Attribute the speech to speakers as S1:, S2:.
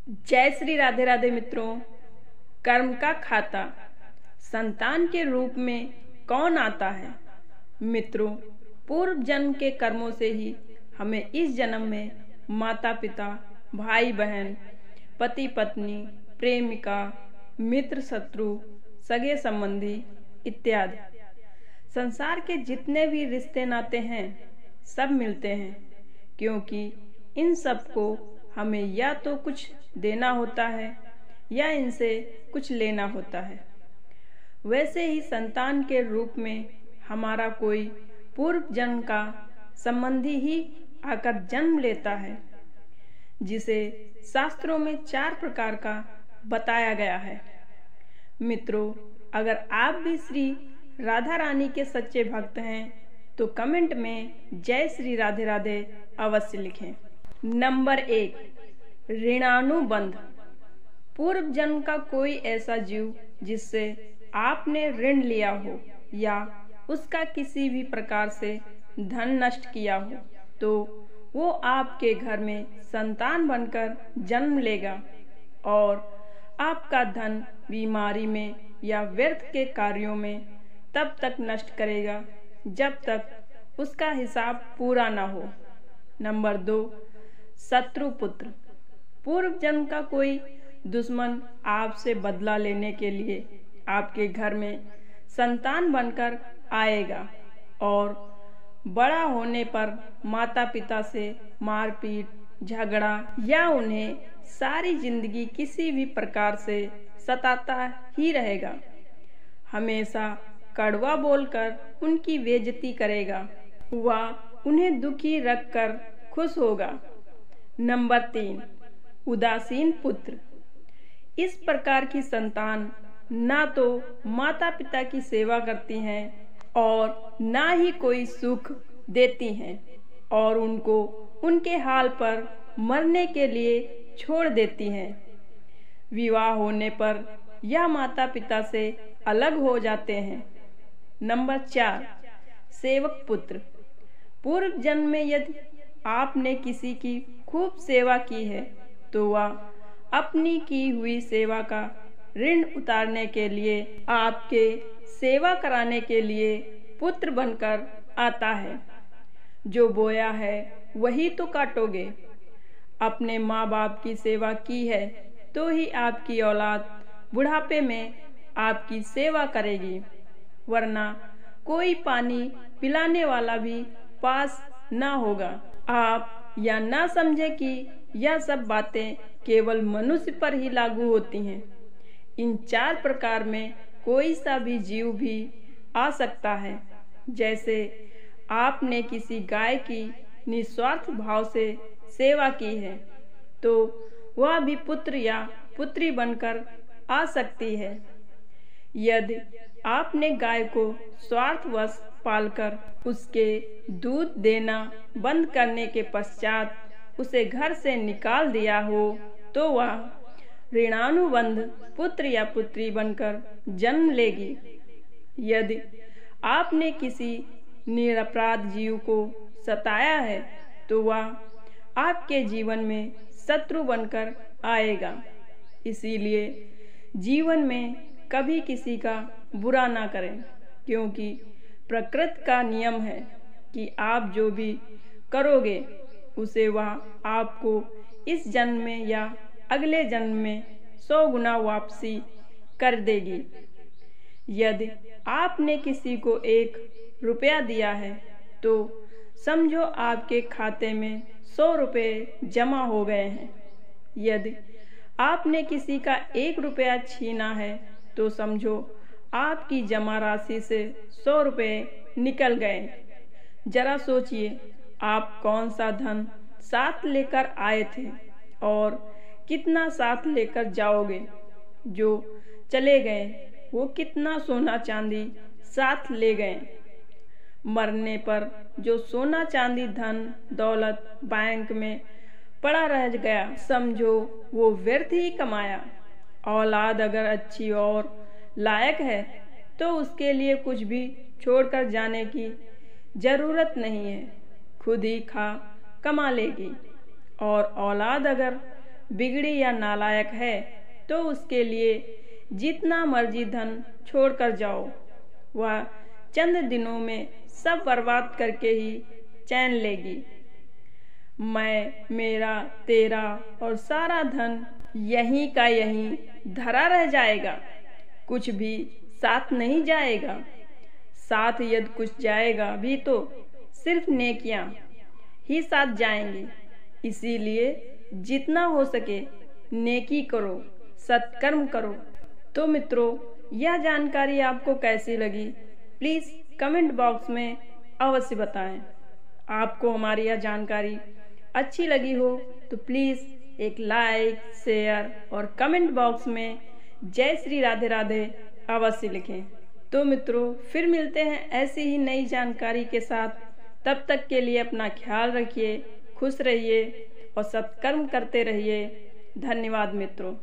S1: जय श्री राधे राधे मित्रों। कर्म का खाता संतान के रूप में कौन आता है? मित्रों, पूर्व जन्म के कर्मों से ही हमें इस जन्म में माता पिता, भाई बहन, पति पत्नी, प्रेमिका, मित्र शत्रु, सगे संबंधी इत्यादि संसार के जितने भी रिश्ते नाते हैं सब मिलते हैं, क्योंकि इन सबको हमें या तो कुछ देना होता है या इनसे कुछ लेना होता है। वैसे ही संतान के रूप में हमारा कोई पूर्व जन्म का संबंधी ही आकर जन्म लेता है, जिसे शास्त्रों में 4 प्रकार का बताया गया है। मित्रों, अगर आप भी श्री राधा रानी के सच्चे भक्त हैं तो कमेंट में जय श्री राधे राधे अवश्य लिखें। नंबर 1, ऋणानुबंध। पूर्व जन्म का कोई ऐसा जीव जिससे आपने ऋण लिया हो या उसका किसी भी प्रकार से धन नष्ट किया हो, तो वो आपके घर में संतान बनकर जन्म लेगा और आपका धन बीमारी में या व्यर्थ के कार्यों में तब तक नष्ट करेगा जब तक उसका हिसाब पूरा ना हो। नंबर 2, शत्रु पुत्र। पूर्व जन्म का कोई दुश्मन आपसे बदला लेने के लिए आपके घर में संतान बनकर आएगा और बड़ा होने पर माता पिता से मारपीट, झगड़ा या उन्हें सारी जिंदगी किसी भी प्रकार से सताता ही रहेगा। हमेशा कड़वा बोलकर उनकी बेइज्जती करेगा, वह उन्हें दुखी रखकर खुश होगा। नंबर 3, उदासीन पुत्र। इस प्रकार की संतान ना तो माता पिता की सेवा करती हैं और ना ही कोई सुख देती हैं और उनको उनके हाल पर मरने के लिए छोड़ देती हैं। विवाह होने पर यह माता पिता से अलग हो जाते हैं। नंबर 4, सेवक पुत्र। पूर्व जन्म में यदि आपने किसी की खूब सेवा की है तो वह अपनी की हुई सेवा का ऋण उतारने के लिए आपके सेवा कराने के लिए पुत्र बनकर आता है। जो बोया है वही तो काटोगे। अपने माँ बाप की सेवा की है तो ही आपकी औलाद बुढ़ापे में आपकी सेवा करेगी, वरना कोई पानी पिलाने वाला भी पास ना होगा। आप या ना समझे कि यह सब बातें केवल मनुष्य पर ही लागू होती हैं। इन 4 प्रकार में कोई सा भी जीव भी आ सकता है। जैसे आपने किसी गाय की निस्वार्थ भाव से सेवा की है तो वह भी पुत्र या पुत्री बनकर आ सकती है। यदि आपने गाय को स्वार्थवश पालकर उसके दूध देना बंद करने के पश्चात उसे घर से निकाल दिया हो तो वह ऋणानुबंध पुत्र या पुत्री बनकर जन्म लेगी। यदि आपने किसी निरपराध जीव को सताया है तो वह आपके जीवन में शत्रु बनकर आएगा। इसीलिए जीवन में कभी किसी का बुरा ना करें, क्योंकि प्रकृति का नियम है कि आप जो भी करोगे उसे वह आपको इस जन्म में या अगले जन्म में 100 गुना वापसी कर देगी। यदि आपने किसी को 1 रुपया दिया है तो समझो आपके खाते में 100 रुपये जमा हो गए हैं। यदि आपने किसी का 1 रुपया छीना है तो समझो आपकी जमा राशि से 100 रुपये निकल गए। जरा सोचिए, आप कौन सा धन साथ लेकर आए थे और कितना साथ लेकर जाओगे। जो चले गए वो कितना सोना चांदी साथ ले गए। मरने पर जो सोना चांदी धन दौलत बैंक में पड़ा रह गया, समझो वो व्यर्थ ही कमाया। औलाद अगर अच्छी और लायक है तो उसके लिए कुछ भी छोड़कर जाने की जरूरत नहीं है, खुद ही खा कमा लेगी। और औलाद अगर बिगड़ी या नालायक है तो उसके लिए जितना मर्जी धन छोड़कर जाओ, वह चंद दिनों में सब बर्बाद करके ही चैन लेगी। मैं, मेरा, तेरा और सारा धन यहीं का यहीं धरा रह जाएगा, कुछ भी साथ नहीं जाएगा। साथ यदि कुछ जाएगा भी तो सिर्फ नेकियां ही साथ जाएंगी। इसीलिए जितना हो सके नेकी करो, सत्कर्म करो। तो मित्रों, यह जानकारी आपको कैसी लगी प्लीज़ कमेंट बॉक्स में अवश्य बताएं। आपको हमारी यह जानकारी अच्छी लगी हो तो प्लीज़ एक लाइक, शेयर और कमेंट बॉक्स में जय श्री राधे राधे अवश्य लिखें। तो मित्रों, फिर मिलते हैं ऐसी ही नई जानकारी के साथ। तब तक के लिए अपना ख्याल रखिए, खुश रहिए और सत्कर्म करते रहिए। धन्यवाद मित्रों।